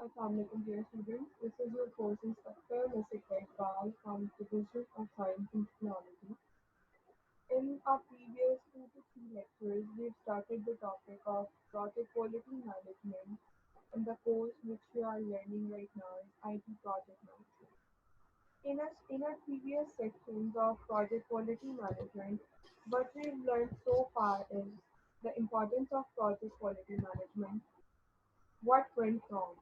Assalamualaikum dear students. This is your course instructor, Mr. Iqbal from Division of Science and Technology. In our previous 2 to 3 lectures, we've started the topic of project quality management, and the course which we are learning right now is IT project management. In our previous sections of project quality management, what we've learned so far is the importance of project quality management, what went wrong,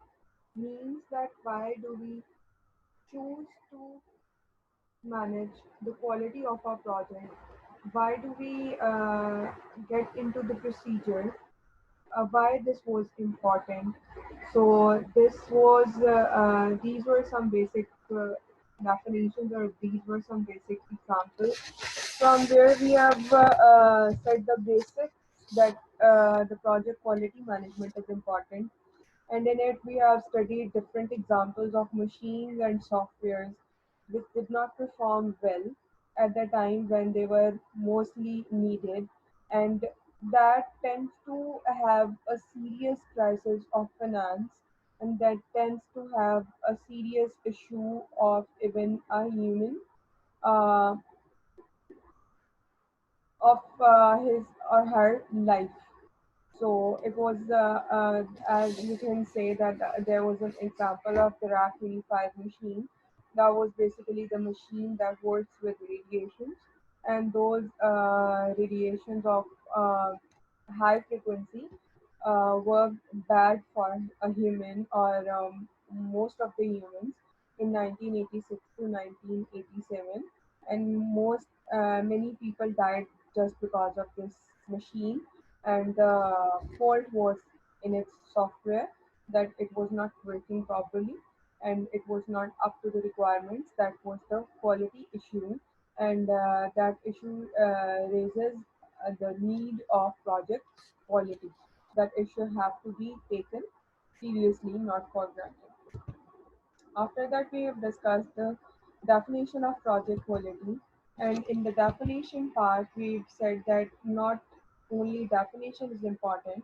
means that why do we choose to manage the quality of our project? Why do we get into the procedure? Why this was important? So these were some basic definitions, or these were some basic examples from where we have said the basics that the project quality management is important, and in it we have studied different examples of machines and softwares which did not perform well at the time when they were mostly needed, and that tends to have a serious crisis of finance, and that tends to have a serious issue of even a human uh, of his or her life. So it was, as you can say, that there was an example of the RAC 25 machine. That was basically the machine that works with radiations, and those radiations of uh, high frequency were bad for a human, or most of the humans, in 1986 to 1987, and many people died just because of this machine, and the fault was in its software, that it was not working properly and it was not up to the requirements. That was the quality issue, and that issue raises the need of project quality. That issue have to be taken seriously, not for granted. After that, we have discussed the definition of project quality, and in the definition part, we've said that not only definition is important,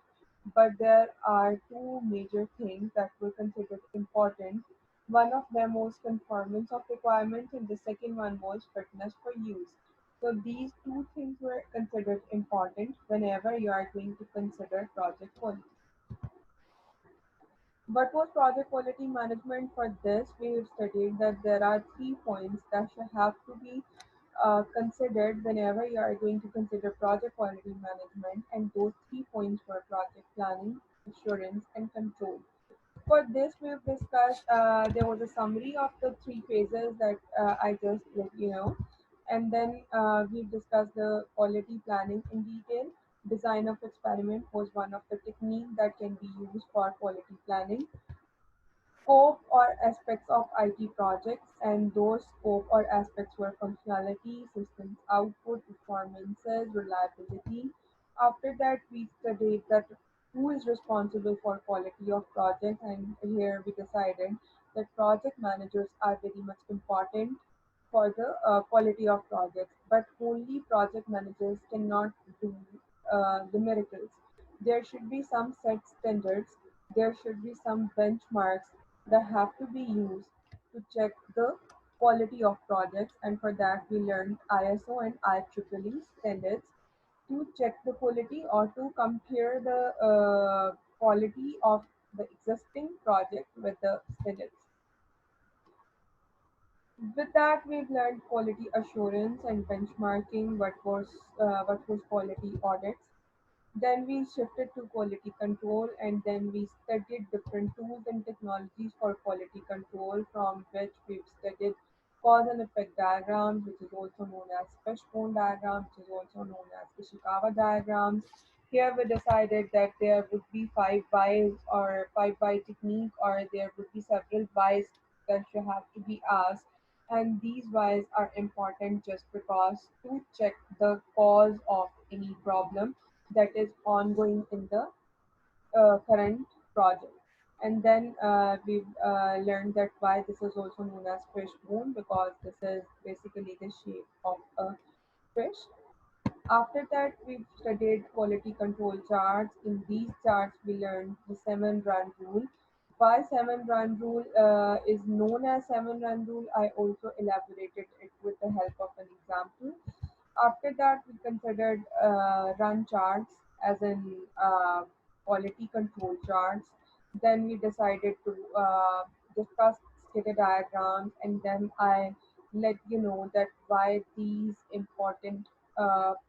but there are two major things that were considered important. One of them was conformance of requirements, and the second one was fitness for use. So these two things were considered important whenever you are going to consider project quality. But for project quality management, for this, we have studied that there are 3 points that should have to be considered whenever you are going to consider project quality management, and those 3 points were project planning, assurance, and control. For this, we've discussed, there was a summary of the 3 phases that I just let you know. And then we've discussed the quality planning in detail. Design of experiment was one of the techniques that can be used for quality planning. Scope or aspects of IT projects, and those scope or aspects were functionality, systems output, performances, reliability. After that, we studied that who is responsible for quality of project, and here we decided that project managers are very much important for the quality of projects, but only project managers cannot do the miracles. There should be some set standards, there should be some benchmarks that have to be used to check the quality of projects, and for that we learned ISO and IEEE standards to check the quality, or to compare the quality of the existing project with the standards. With that, we've learned quality assurance and benchmarking, what was quality audits. Then we shifted to quality control, and then we studied different tools and technologies for quality control, from which we've studied cause and effect diagrams, which is also known as fishbone diagram, which is also known as Ishikawa diagrams. Here we decided that there would be 5 whys, or 5 why technique, or there would be several whys that should have to be asked. And these whys are important just because to check the cause of any problem that is ongoing in the current project. And then we've learned that why this is also known as fishbone, because this is basically the shape of a fish. After that, we've studied quality control charts. In these charts, we learned the 7 run rule. Why seven run rule is known as seven run rule, I also elaborated it with the help of an example. After that, we considered run charts as in quality control charts. Then we decided to discuss scatter diagrams, and then I let you know that why these important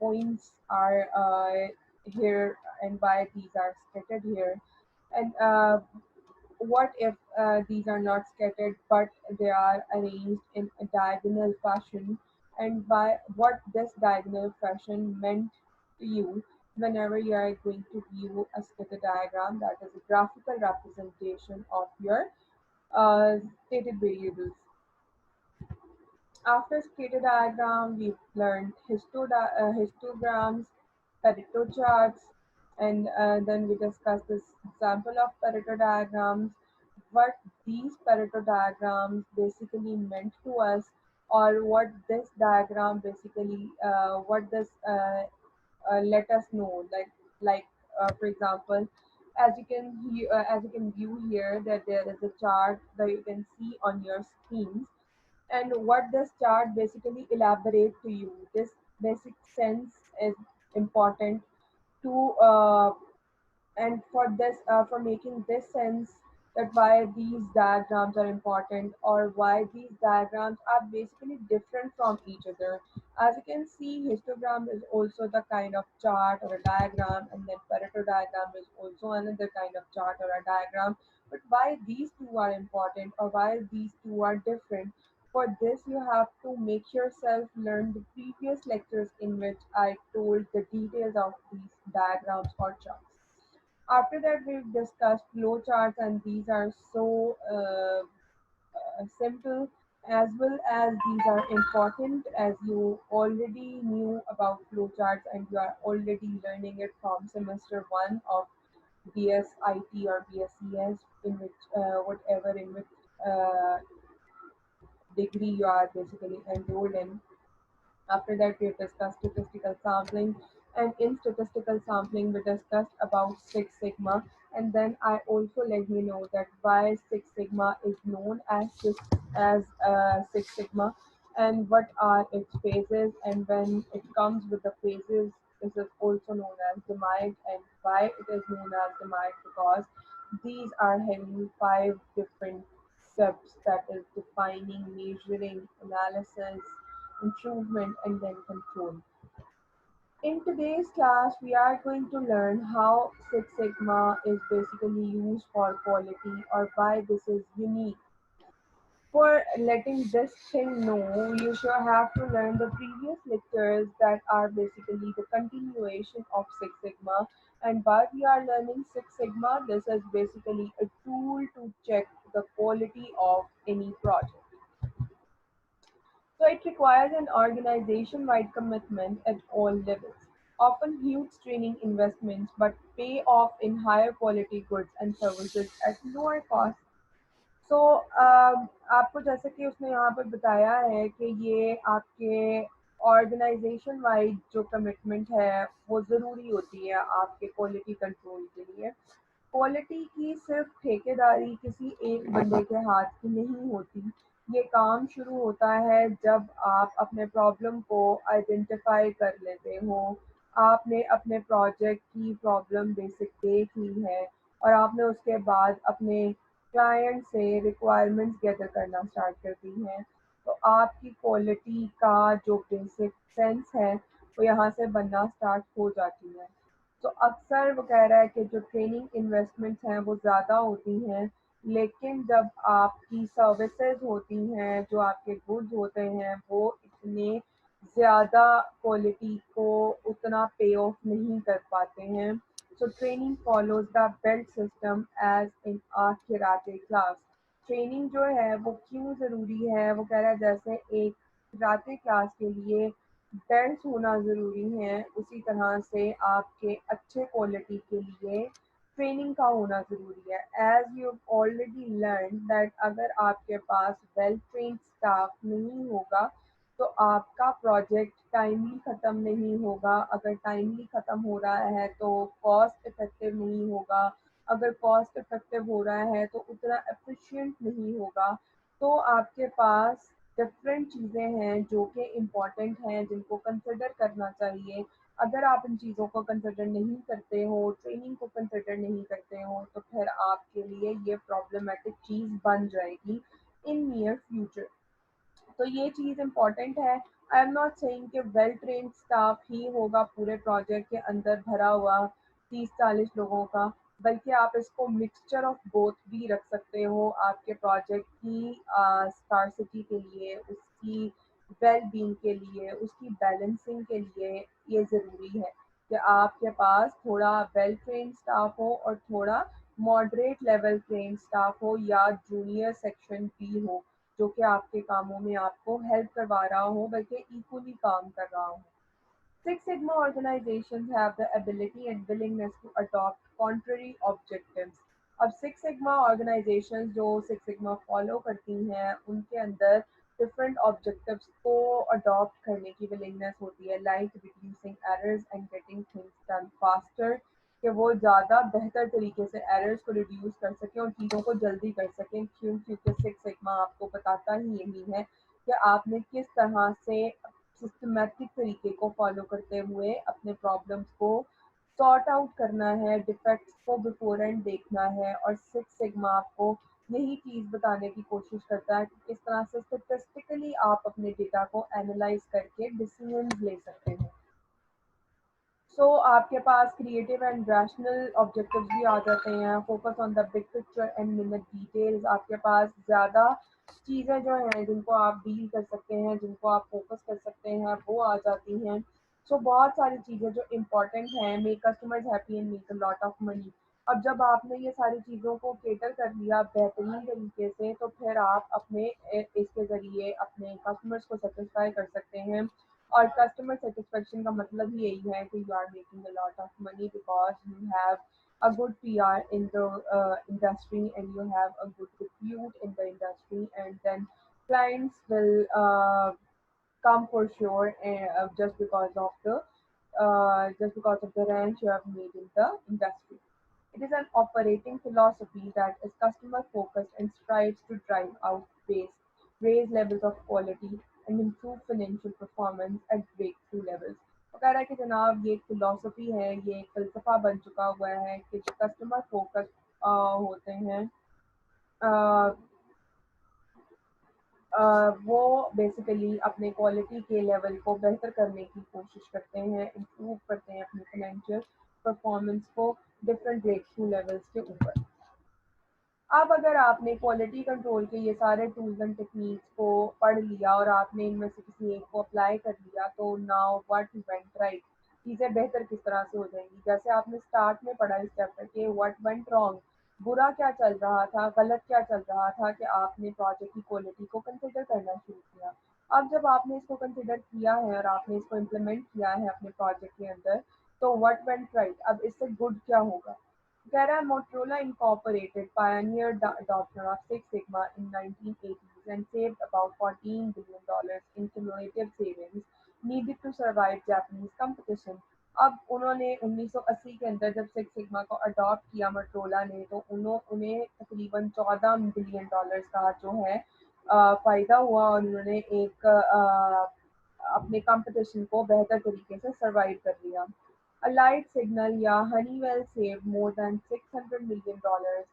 points are here and why these are scattered here. And what if these are not scattered but they are arranged in a diagonal fashion, and by what this diagonal fashion meant to you whenever you are going to view a scatter diagram, that is a graphical representation of your stated variables. After scatter diagram, we've learned histograms, Pareto charts, and then we discussed this example of Pareto diagrams, what these Pareto diagrams basically meant to us, or what this diagram basically, what this let us know. Like for example, as you can view here, that there is a chart that you can see on your screens, and what this chart basically elaborate to you. This basic sense is important to and for this for making this sense, that why these diagrams are important or why these diagrams are basically different from each other. As you can see, histogram is also the kind of chart or a diagram, and then Pareto diagram is also another kind of chart or a diagram. But why these two are important or why these two are different, for this you have to make yourself learn the previous lectures in which I told the details of these diagrams or charts. After that, we've discussed flowcharts, and these are so simple, as well as these are important, as you already knew about flowcharts and you are already learning it from semester one of BSIT or BSCS, in which whatever in which uh, degree you are basically enrolled in. After that, we discussed statistical sampling, and in statistical sampling, we discussed about Six Sigma. And then I also let you know that why Six Sigma is known as Six Sigma, and what are its phases. And when it comes with the phases, this is also known as Demide. And why it is known as Demide, because these are having five different steps, that is defining, measuring, analysis, improvement, and then control. In today's class, we are going to learn how Six Sigma is basically used for quality or why this is unique. For letting this thing know, you should have to learn the previous lectures that are basically the continuation of Six Sigma. And while we are learning Six Sigma, this is basically a tool to check the quality of any project. So it requires an organization-wide commitment at all levels, often huge training investments, but pay off in higher quality goods and services at lower cost. सो आपको जैसे कि उसने यहाँ पर बताया है कि ये आपके ऑर्गेनाइजेशन वाइड जो कमिटमेंट है वो ज़रूरी होती है आपके क्वालिटी कंट्रोल के लिए। क्वालिटी की सिर्फ ठेकेदारी किसी एक बंदे के हाथ की नहीं होती। ये काम शुरू होता है जब आप अपने प्रॉब्लम को आइडेंटिफाई कर लेते हो, आपने अपने प्रोजेक्ट की प्रॉब्लम बेसिक देख ली है, और आपने उसके बाद अपने क्लाइंट से रिक्वायरमेंट्स गैदर करना स्टार्ट कर दी हैं। तो आपकी क्वालिटी का जो बेसिक सेंस है वो यहाँ से बनना स्टार्ट हो जाती है। तो अक्सर वो कह रहा है कि जो ट्रेनिंग इन्वेस्टमेंट्स हैं वो ज़्यादा होती हैं, लेकिन जब आपकी सर्विसेज होती हैं, जो आपके गुड्स होते हैं, वो इतने ज़्यादा क्वालिटी को उतना पे ऑफ नहीं कर पाते हैं। So training follows the belt system as in a karate class. Training जो है वो क्यों ज़रूरी है, वो कह रहा है जैसे एक कराटे क्लास के लिए बेल्ट होना ज़रूरी है, उसी तरह से आपके अच्छे क्वालिटी के लिए ट्रेनिंग का होना ज़रूरी है। As you already learn that अगर आपके पास वेल ट्रेन्ड स्टाफ नहीं होगा तो आपका प्रोजेक्ट टाइमली ख़त्म नहीं होगा। अगर टाइमली ख़त्म हो रहा है तो कॉस्ट इफ़ेक्टिव नहीं होगा, अगर कॉस्ट इफेक्टिव हो रहा है तो उतना एफिशिएंट नहीं होगा। तो आपके पास डिफरेंट चीज़ें हैं जो कि इम्पॉर्टेंट हैं जिनको कंसिडर करना चाहिए। अगर आप इन चीज़ों को कंसिडर नहीं करते हो, ट्रेनिंग को कंसिडर नहीं करते हो, तो फिर आपके लिए ये प्रॉब्लमेटिक चीज़ बन जाएगी इन नियर फ्यूचर। तो ये चीज़ इम्पॉर्टेंट है। आई एम नॉट सेइंग कि वेल ट्रेन्ड स्टाफ ही होगा पूरे प्रोजेक्ट के अंदर भरा हुआ 30-40 लोगों का, बल्कि आप इसको मिक्सचर ऑफ बोथ भी रख सकते हो। आपके प्रोजेक्ट की स्कार्सिटी के लिए, उसकी वेल बीइंग के लिए, उसकी बैलेंसिंग के लिए ये ज़रूरी है कि आपके पास थोड़ा वेल ट्रेन्ड स्टाफ हो और थोड़ा मॉडरेट लेवल ट्रेन्ड स्टाफ हो या जूनियर सेक्शन भी हो, जो कि आपके कामों में आपको हेल्प करवा रहा हो बल्कि इक्वली काम कर रहा हो। Six Sigma organizations have the ability and willingness to adopt contrary objectives. अब सिक्स सिग्मा ऑर्गेनाइजेशंस जो सिक्स सिग्मा फॉलो करती हैं उनके अंदर डिफरेंट ऑब्जेक्टिव्स को अडॉप्ट करने की विलिंगनेस होती है, like reducing errors and getting things done faster, कि वो ज़्यादा बेहतर तरीके से एरर्स को रिड्यूस कर सकें और चीज़ों को जल्दी कर सकें। क्योंकि सिक्स सिग्मा आपको बताता ही यही है कि आपने किस तरह से सिस्टमैटिक तरीके को फॉलो करते हुए अपने प्रॉब्लम्स को सॉर्ट आउट करना है, डिफेक्ट्स को बिफोर एंड देखना है। और सिक्स सिग्मा आपको यही चीज़ बताने की कोशिश करता है कि किस तरह से स्टेटिस्टिकली आप अपने डेटा को एनालाइज करके डिसीजंस ले सकते हैं। सो आपके पास क्रिएटिव एंड रैशनल ऑब्जेक्टिव्स भी आ जाते हैं, focus on the big picture and minute details. आपके पास ज़्यादा चीज़ें जो हैं जिनको आप डील कर सकते हैं, जिनको आप फोकस कर सकते हैं, वो आ जाती हैं। सो बहुत सारी चीज़ें जो इम्पोर्टेंट हैं, make customers happy and make a lot of money. अब जब आपने ये सारी चीज़ों को केटर कर लिया बेहतरीन तरीके से, तो फिर आप अपने इसके ज़रिए अपने कस्टमर्स को सेटिस्फाई कर सकते हैं। और कस्टमर सेटिस्फेक्शन का मतलब ही यही है कि you are making a lot of money because you have a good PR in the industry and you have a good repute in the industry, and then clients will come for sure just because of the rank you have made in the industry. It is an operating philosophy that is customer focused and strives to drive out waste, raise levels of quality, and improve financial performance at breakthrough levels. वो कह रहा है कि जनाब ये एक philosophy है, ये एक फलसफा बन चुका हुआ है कि जो कस्टमर फोकस होते हैं, वो बेसिकली अपने क्वालिटी के लेवल को बेहतर करने की कोशिश करते हैं, इम्प्रूव करते हैं अपनी फाइनेंशियल परफॉर्मेंस को डिफरेंट ब्रेक थ्रू लेवल्स के ऊपर। अब अगर आपने क्वालिटी कंट्रोल के ये सारे टूल्स एंड टेक्निक्स को पढ़ लिया और आपने इनमें से किसी एक को अप्लाई कर लिया, तो नाउ व्हाट वेंट राइट, चीज़ें बेहतर किस तरह से हो जाएंगी। जैसे आपने स्टार्ट में पढ़ा इस चैप्टर के, व्हाट वेंट रॉन्ग, बुरा क्या चल रहा था, गलत क्या चल रहा था कि आपने प्रोजेक्ट की क्वालिटी को कंसिडर करना शुरू किया। अब जब आपने इसको कंसिडर किया है और आपने इसको इम्प्लीमेंट किया है अपने प्रोजेक्ट के अंदर, तो व्हाट वेंट राइट, अब इससे गुड क्या होगा। Terra Motorola Incorporated pioneered the adoption of Six Sigma in 1980s and saved about $14 billion in cumulative savings needed to survive Japanese competition. अब उन्होंने 1980 के अंदर जब सिक्स सिग्मा को अडॉप्ट किया मोटरोला ने, तो उन्हें तकरीबन $14 बिलियन का जो है फ़ायदा हुआ और उन्होंने एक अपने कंपटीशन को बेहतर तरीके से सरवाइव कर लिया। Allied Signal या Honeywell saved more than $600 million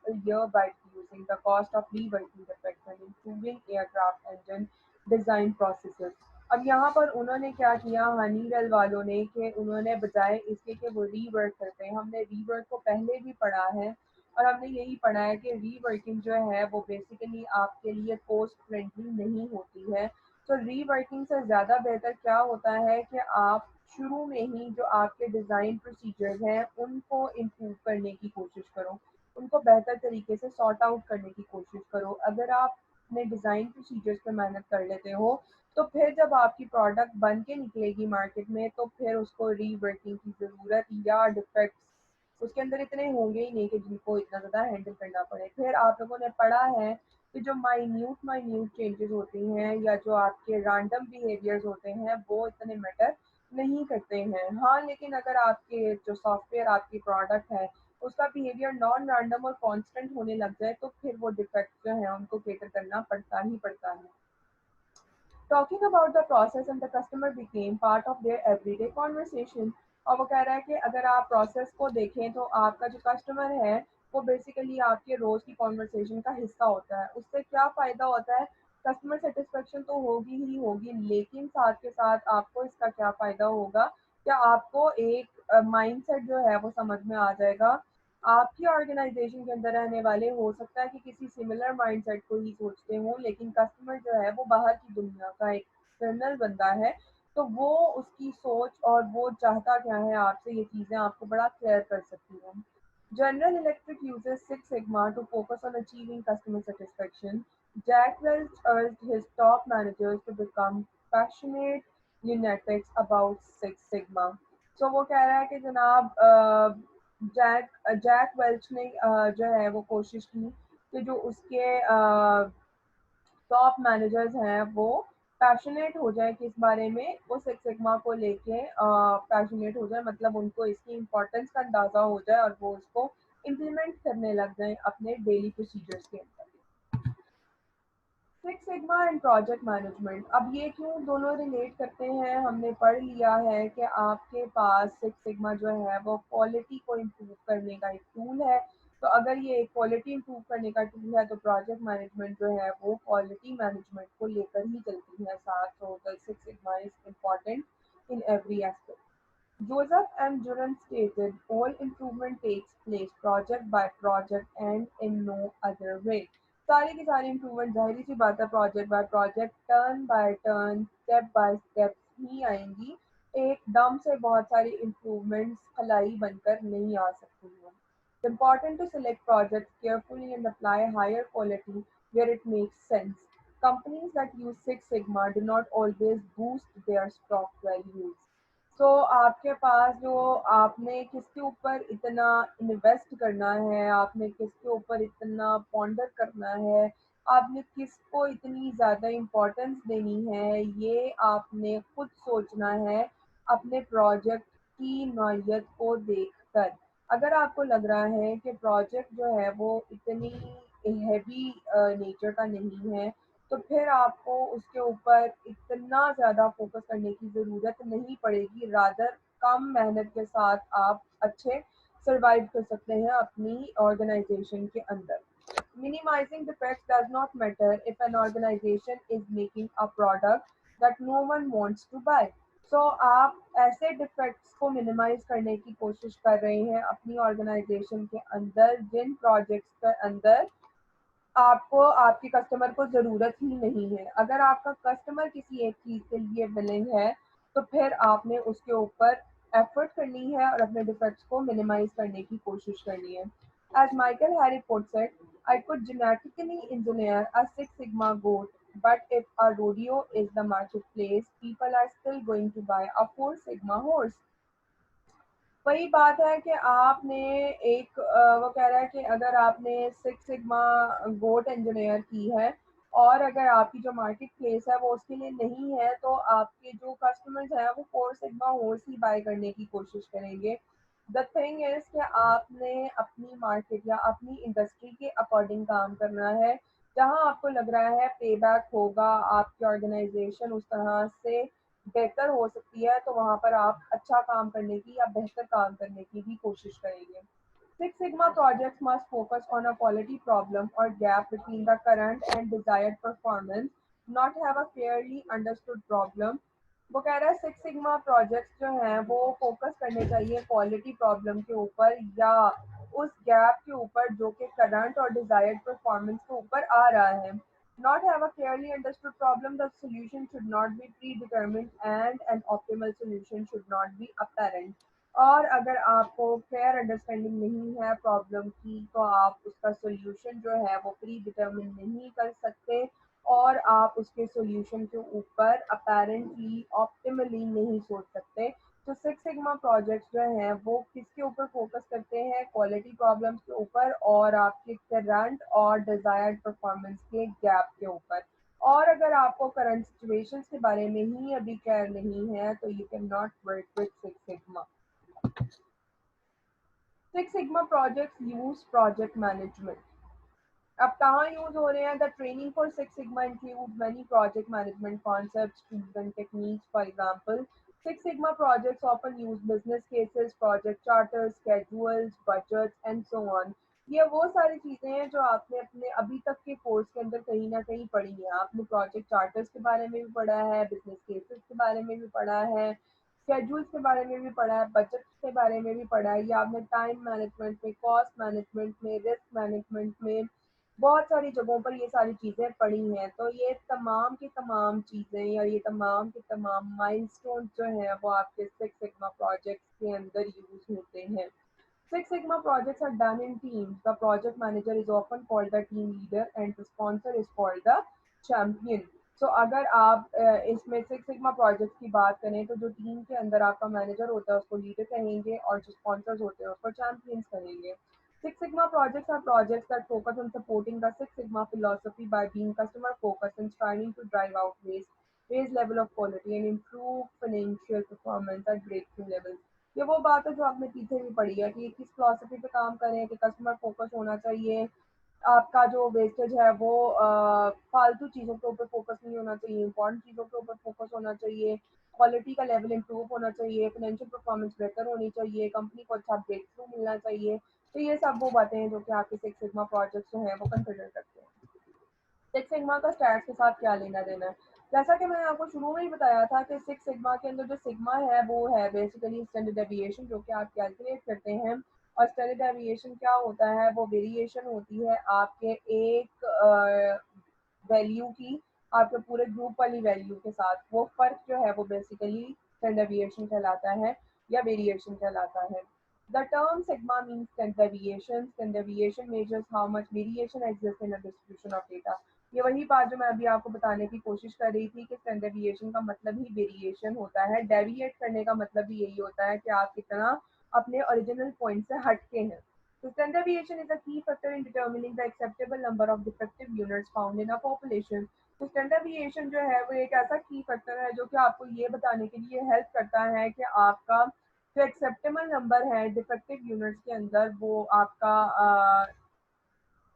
a year by reducing the cost of reworking defects and improving aircraft engine design processes. अब यहाँ पर उन्होंने क्या किया हनीवेल वालों ने, कि उन्होंने बजाय इसके कि वो रीवर्क करते हैं, हमने रीवर्क को पहले भी पढ़ा है और हमने यही पढ़ा है कि रीवर्किंग जो है वो बेसिकली आपके लिए कॉस्ट फ्रेंडली नहीं होती है। तो रीवर्किंग से ज़्यादा बेहतर क्या होता है कि आप शुरू में ही जो आपके डिज़ाइन प्रोसीजर्स हैं उनको इम्प्रूव करने की कोशिश करो, उनको बेहतर तरीके से सॉर्ट आउट करने की कोशिश करो। अगर आप अपने डिज़ाइन प्रोसीजर्स पे मेहनत कर लेते हो, तो फिर जब आपकी प्रोडक्ट बन के निकलेगी मार्केट में, तो फिर उसको रीवर्किंग की ज़रूरत या डिफेक्ट्स उसके अंदर इतने होंगे ही नहीं कि जिनको इतना ज़्यादा हैंडल करना पड़े। फिर आप लोगों ने पढ़ा है कि जो माइन्यूट माइन्यूट चेंजेस होती हैं या जो आपके रैंडम बिहेवियर्स होते हैं वो इतने मैटर नहीं करते हैं। हाँ, लेकिन अगर आपके जो सॉफ्टवेयर आपकी प्रोडक्ट है उसका बिहेवियर नॉन रैंडम और कांस्टेंट होने लग जाए तो फिर वो डिफेक्ट जो है उनको केटर करना पड़ता ही पड़ता है। Talking about the process and the customer became part of their everyday conversation. और वो कह रहा है कि अगर आप प्रोसेस को देखें तो आपका जो कस्टमर है वो बेसिकली आपके रोज की कॉन्वर्सेशन का हिस्सा होता है। उससे क्या फ़ायदा होता है? कस्टमर सेटिस्फेक्शन तो होगी ही होगी, लेकिन साथ के साथ आपको इसका क्या फ़ायदा होगा? क्या आपको एक माइंडसेट जो है वो समझ में आ जाएगा। आपकी ऑर्गेनाइजेशन के अंदर रहने वाले हो सकता है कि किसी सिमिलर माइंडसेट को ही सोचते हों, लेकिन कस्टमर जो है वो बाहर की दुनिया का एक एक्सटर्नल बंदा है, तो वो उसकी सोच और वो चाहता क्या है आपसे, ये चीज़ें आपको बड़ा क्लियर कर सकती हैं। General Electric uses Six Sigma to focus on achieving customer satisfaction. Jack Welch urged his top managers to become passionate lunatics about Six Sigma. So वो कह रहा है कि जनाब जैक वेल्च ने जो है वो कोशिश की कि जो उसके टॉप मैनेजर्स हैं वो पैशनेट हो जाए किस बारे में, वो सिक्स सिग्मा को लेके पैशनेट हो जाए, मतलब उनको इसकी इम्पोर्टेंस का अंदाज़ा हो जाए और वो उसको इम्प्लीमेंट करने लग जाए अपने डेली प्रोसीजर्स के अंदर। Six sigma and project management, अब ये क्यों दोनों रिलेट करते हैं? हमने पढ़ लिया है कि आपके पास सिक्स सिग्मा जो है वो क्वालिटी को इम्प्रूव करने का एक टूल है। तो अगर ये क्वालिटी इम्प्रूव करने का टूल है तो प्रोजेक्ट मैनेजमेंट जो है वो क्वालिटी मैनेजमेंट को लेकर ही चलती है साथ। तो six sigma is important in every aspect. Joseph M. Juran stated, all improvement takes place project by project and in no other way. सारी की सारी इम्प्रूवमेंट जाहिर सी बात है project by project, turn by turn, step by step ही आएंगी। एकदम से बहुत सारी इम्प्रूवमेंट्स खलाई बनकर नहीं आ सकती हैं। It's important to select projects carefully and apply higher quality where it makes sense. Companies that use Six Sigma do not always boost their stock values. तो आपके पास जो आपने किसके ऊपर इतना इन्वेस्ट करना है, आपने किसके ऊपर इतना पॉन्डर करना है, आपने किसको इतनी ज़्यादा इम्पोर्टेंस देनी है, ये आपने खुद सोचना है अपने प्रोजेक्ट की नौइयत को देखकर। अगर आपको लग रहा है कि प्रोजेक्ट जो है वो इतनी हैवी नेचर का नहीं है, तो फिर आपको उसके ऊपर इतना ज़्यादा फोकस करने की ज़रूरत नहीं पड़ेगी। रादर कम मेहनत के साथ आप अच्छे सर्वाइव कर सकते हैं अपनी ऑर्गेनाइजेशन के अंदर। Minimizing defects does not matter if an organization is making a product that no one wants to buy. So आप ऐसे डिफेक्ट्स को मिनिमाइज करने की कोशिश कर रहे हैं अपनी ऑर्गेनाइजेशन के अंदर जिन प्रोजेक्ट्स के अंदर आपको आपके कस्टमर को ज़रूरत ही नहीं है। अगर आपका कस्टमर किसी एक चीज़ के लिए विलिंग है तो फिर आपने उसके ऊपर एफर्ट करनी है और अपने डिफेक्ट्स को मिनिमाइज करने की कोशिश करनी है। As Michael Harry puts it, I could genetically engineer a Six Sigma goat, but if a rodeo is the marketplace, people are still going to buy a Four Sigma horse. वही बात है कि आपने वो कह रहा है कि अगर आपने सिक्स सिग्मा गोट इंजीनियर की है और अगर आपकी जो मार्केट प्लेस है वो उसके लिए नहीं है, तो आपके जो कस्टमर्स हैं वो फोर सिग्मा होर्स ही बाय करने की कोशिश करेंगे। द थिंग इज कि आपने अपनी मार्केट या अपनी इंडस्ट्री के अकॉर्डिंग काम करना है। जहां आपको लग रहा है पे बैक होगा, आपकी ऑर्गेनाइजेशन उस तरह से बेहतर हो सकती है, तो वहाँ पर आप अच्छा काम करने की या बेहतर काम करने की भी कोशिश करेंगे। Six Sigma projects must focus on a quality problem or gap between the current and desired performance, not have a clearly understood problem. वो कह रहा है सिक्स सिग्मा प्रोजेक्ट्स जो हैं वो फोकस करने चाहिए क्वालिटी प्रॉब्लम के ऊपर या उस गैप के ऊपर जो कि करंट और डिजायर्ड परफॉर्मेंस के ऊपर आ रहा है। Not have a clearly understood problem, the solution should not be predetermined and an optimal solution should not be apparent. और अगर आपको फेयर अंडरस्टैंडिंग नहीं है प्रॉब्लम की तो आप उसका सोल्यूशन जो है वो प्री डिटर्मिन नहीं कर सकते और आप उसके सोल्यूशन के ऊपर अपेरेंटली ऑप्टिमली नहीं सोच सकते। तो सिक्स सिग्मा प्रोजेक्ट्स जो हैं वो किसके ऊपर फोकस करते हैं? क्वालिटी प्रॉब्लम्स के ऊपर और आपके करंट और डिजायर्ड परफॉर्मेंस के गैप के ऊपर। और अगर आपको करंट सिचुएशंस के बारे में ही अभी क्लियर नहीं है तो you can not work with six sigma. Six sigma projects use project management. अब कहाँ यूज हो रहे हैं? The training for six sigma include many project management concepts, tools and techniques. For example, six sigma projects often use business cases, project charters, schedules, budgets and so on। ये वो सारी चीजें हैं जो आपने अपने अभी तक के कोर्स के अंदर कहीं ना कहीं पढ़ी हैं। आपने प्रोजेक्ट चार्टर्स के बारे में भी पढ़ा है, बिजनेस केसेस के बारे में भी पढ़ा है, शेड्यूल्स के बारे में भी पढ़ा है, बजट के बारे में भी पढ़ा है, या आपने टाइम मैनेजमेंट में, कॉस्ट मैनेजमेंट में, रिस्क मैनेजमेंट में, बहुत सारी जगहों पर ये सारी चीज़ें पड़ी हैं। तो ये तमाम की तमाम चीज़ें या ये तमाम के तमाम माइलस्टोन जो हैं वो आपके सिक्स सिग्मा प्रोजेक्ट्स के अंदर यूज होते हैं। Six Sigma projects are done in teams. The project manager is often called the team leader and the sponsor is called the champion. So अगर आप इसमें सिक्स सिग्मा प्रोजेक्ट की बात करें तो जो टीम के अंदर आपका मैनेजर होता है उसको लीडर कहेंगे और जो स्पॉन्सर्स होते हैं उसको चैंपियंस कहेंगे। Six Sigma projects are projects that focus on supporting the Six Sigma philosophy by being customer focused and striving to drive out waste, raise level of quality and improve financial performance at breakthrough levels। ये वो बात है जो आपने पीछे भी पढ़ी है कि किस फिलॉसफी पे काम करें कि कस्टमर फोकस होना चाहिए। आपका जो वेस्टेज है वो फालतू चीज़ों के ऊपर फोकस नहीं होना चाहिए, इंपॉर्टेंट चीज़ों के ऊपर फोकस होना चाहिए, क्वालिटी का लेवल इंप्रूव होना चाहिए, फाइनेंशियल परफॉर्मेंस बेहतर होनी चाहिए, कंपनी को अच्छा ब्रेक थ्रू मिलना चाहिए। तो ये सब वो बातें हैं जो कि आपके सिक्स सिग्मा प्रोजेक्ट्स जो हैं वो कंसिडर करते हैं। सिक्स सिग्मा का स्टैट्स के साथ क्या लेना देना है? जैसा कि मैंने आपको शुरू में ही बताया था कि सिक्स सिग्मा के अंदर जो सिग्मा है वो है बेसिकली स्टैंडर्ड डेविएशन जो कि आप कैलकुलेट करते हैं। और स्टैंडर्ड डेविएशन क्या होता है? वो वेरिएशन होती है आपके एक वैल्यू की आपके पूरे ग्रुप वाली वैल्यू के साथ। वो फर्क जो है वो बेसिकली स्टैंडर्ड डेविएशन कहलाता है या वेरिएशन कहलाता है। The term sigma means standard deviation. Standard deviation measures how much variation exists in a distribution of data। ये वही बात जो मैं अभी आपको बताने की कोशिश कर रही थी कि स्टैंडर्ड डिविएशन का मतलब ही वेरिएशन होता है। डेविएट करने का मतलब भी यही होता है कि आप कितना अपने ओरिजिनल पॉइंट से हटके हैं। तो standard deviation is a key factor in determining the acceptable number of defective units found in a population। तो स्टैंडर्ड deviation जो है वो एक ऐसा की फैक्टर है जो कि आपको ये बताने के लिए हेल्प करता है कि आपका जो एक्सेप्टेबल नंबर है डिफेक्टिव यूनिट्स के अंदर वो आपका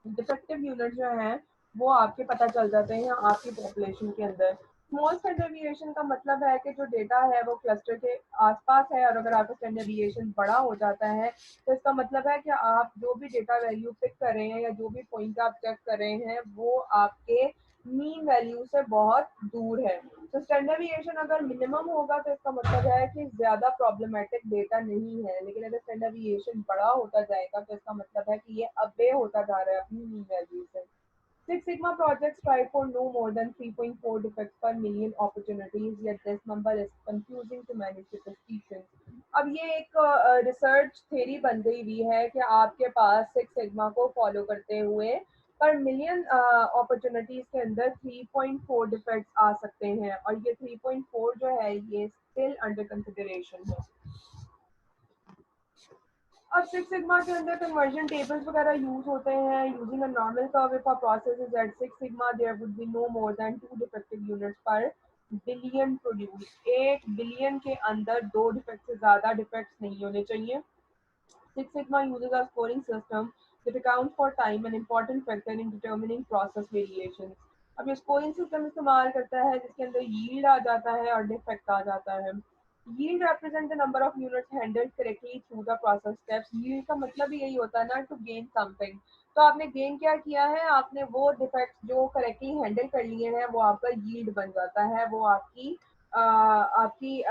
डिफेक्टिव यूनिट जो हैं वो आपके पता चल जाते हैं आपकी पॉपुलेशन के अंदर। स्मॉल स्टैंडर्ड डिविएशन का मतलब है कि जो डेटा है वो क्लस्टर के आसपास है, और अगर आपका स्टैंडर्ड डिविएशन बड़ा हो जाता है तो इसका मतलब है कि आप जो भी डेटा वैल्यू पिक कर रहे हैं या जो भी पॉइंट आप चेक कर रहे हैं वो आपके मीन वैल्यू से बहुत दूर है। तो स्टैंडर्ड डिविएशन अगर मिनिमम होगा तो इसका मतलब है कि ज़्यादा प्रॉब्लमेटिक डेटा नहीं है, लेकिन अगर स्टैंडर्ड डिविएशन बड़ा होता जाएगा तो इसका मतलब है कि ये अबे होता जा रहा है अपनी मीन वैल्यू से। Six Sigma projects strive for no more than 3.4 defects per million opportunities, yet this number is confusing to many statisticians। अब ये एक रिसर्च थ्योरी बन गई हुई है कि आपके पास सिक्स सिग्मा को फॉलो करते हुए पर मिलियन अपॉर्चुनिटीज के अंदर 3.4 डिफेक्ट्स आ सकते हैं, और ये 3.4 जो है ये स्टिल अंडर कंसिडरेशन है। अब सिक्स सिग्मा के अंदर कन्वर्जन टेबल्स वगैरह यूज होते हैं। Using a normal curve if a process is at six sigma there would be no more than two defective units per billion produce. एक billion के अंदर दो डिफेक्ट से ज्यादा डिफेक्ट्स नहीं होने चाहिए। Six Sigma uses a scoring system that accounts for time, an important factor in determining process variations। अब ये स्कोरिंग सिस्टम इस्तेमाल करता है जिसके अंदर यील्ड आ जाता है और डिफेक्ट आ जाता है। Yield represent the number of units handled correctly through the process steps। Yield का मतलब ही यही होता है ना, टू गेन समथिंग। तो आपने गेन क्या किया है? आपने वो डिफेक्ट जो करेक्टली हैंडल कर लिए हैं वो आपका यील्ड बन जाता है, वो आपकी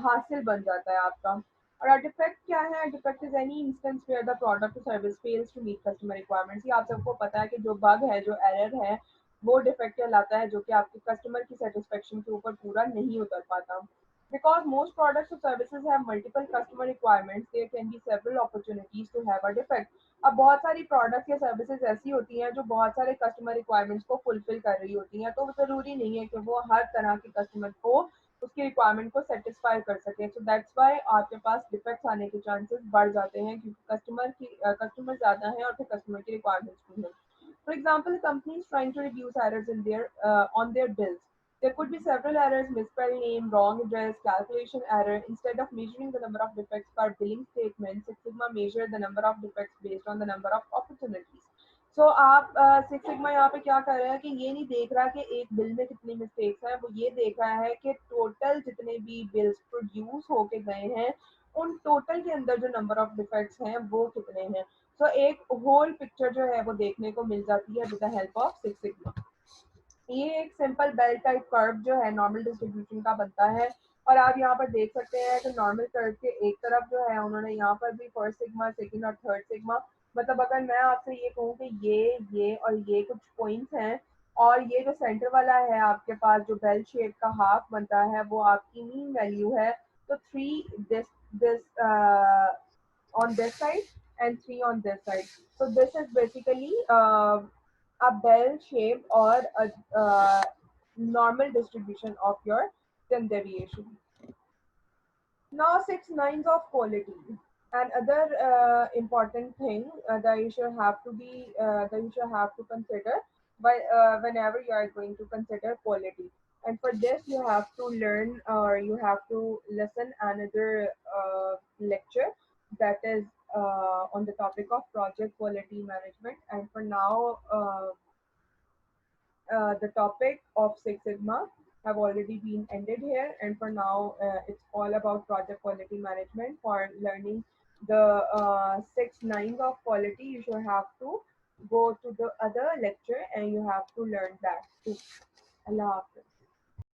हासिल बन जाता है आपका। और डिफेक्ट क्या है? Defect is any instance where the product or service fails to meet customer requirements. ये आप सबको पता है कि जो बग है, जो एरर है, वो डिफेक्ट कहलाता है जो कि आपके कस्टमर की सेटिस्फेक्शन के ऊपर पूरा नहीं उतर पाता। Because most products or services have multiple customer requirements, there can be several opportunities to have a defect। अब बहुत सारी प्रोडक्ट या सर्विसेज ऐसी होती हैं जो बहुत सारे कस्टमर रिक्वायरमेंट्स को फुलफिल कर रही होती हैं, तो ज़रूरी नहीं है कि वो हर तरह के कस्टमर को उसकी रिक्वायरमेंट को सेटिस्फाई कर सके। सो दैट्स वाई आपके पास डिफेक्ट्स आने के चांसेस बढ़ जाते हैं क्योंकि कस्टमर ज़्यादा है और फिर कस्टमर की रिक्वायरमेंट्स भी हैं। For example, companies trying to reduce errors in their on their bills. There could be several errors: misspelled name, wrong address, calculation error. Instead of measuring the number of defects per billing statement, Six Sigma measure the number of defects based on the number of opportunities. So आप six sigma यहाँ पे क्या कर रहे हैं कि ये नहीं देख रहा कि एक बिल में कितनी मिस्टेक्स हैं, वो ये देख रहा है कि टोटल जितने भी बिल्स प्रोड्यूस होके गए हैं उन टोटल के अंदर जो नंबर ऑफ डिफेक्ट्स हैं वो कितने हैं. सो एक होल पिक्चर जो है वो देखने को मिल जाती है with the help of six sigma. ये एक सिंपल बेल टाइप कर्व जो है नॉर्मल डिस्ट्रीब्यूशन का बनता है. और आप यहाँ पर देख सकते हैं कि नॉर्मल कर्व के एक तरफ जो है उन्होंने यहाँ पर भी फर्स्ट सिग्मा, सेकंड और थर्ड सिग्मा. मतलब अगर मैं आपसे ये कहूँ कि ये और ये कुछ पॉइंट्स हैं और ये जो सेंटर वाला है आपके पास जो बेल शेप का हाफ बनता है वो आपकी मीन वैल्यू है. तो three this on this side and three on this side. So this is basically a bell shape or a normal distribution of your standard deviation. Now six nines of quality. Another important thing that you should have to be that you should have to consider whenever you are going to consider quality. And for this, you have to learn or you have to listen another lecture that is on the topic of project quality management. And for now, the topic of Six Sigma have already been ended here, and for now it's all about project quality management. For learning the six nines of quality, you should have to go to the other lecture and you have to learn that too. Allah Hafiz.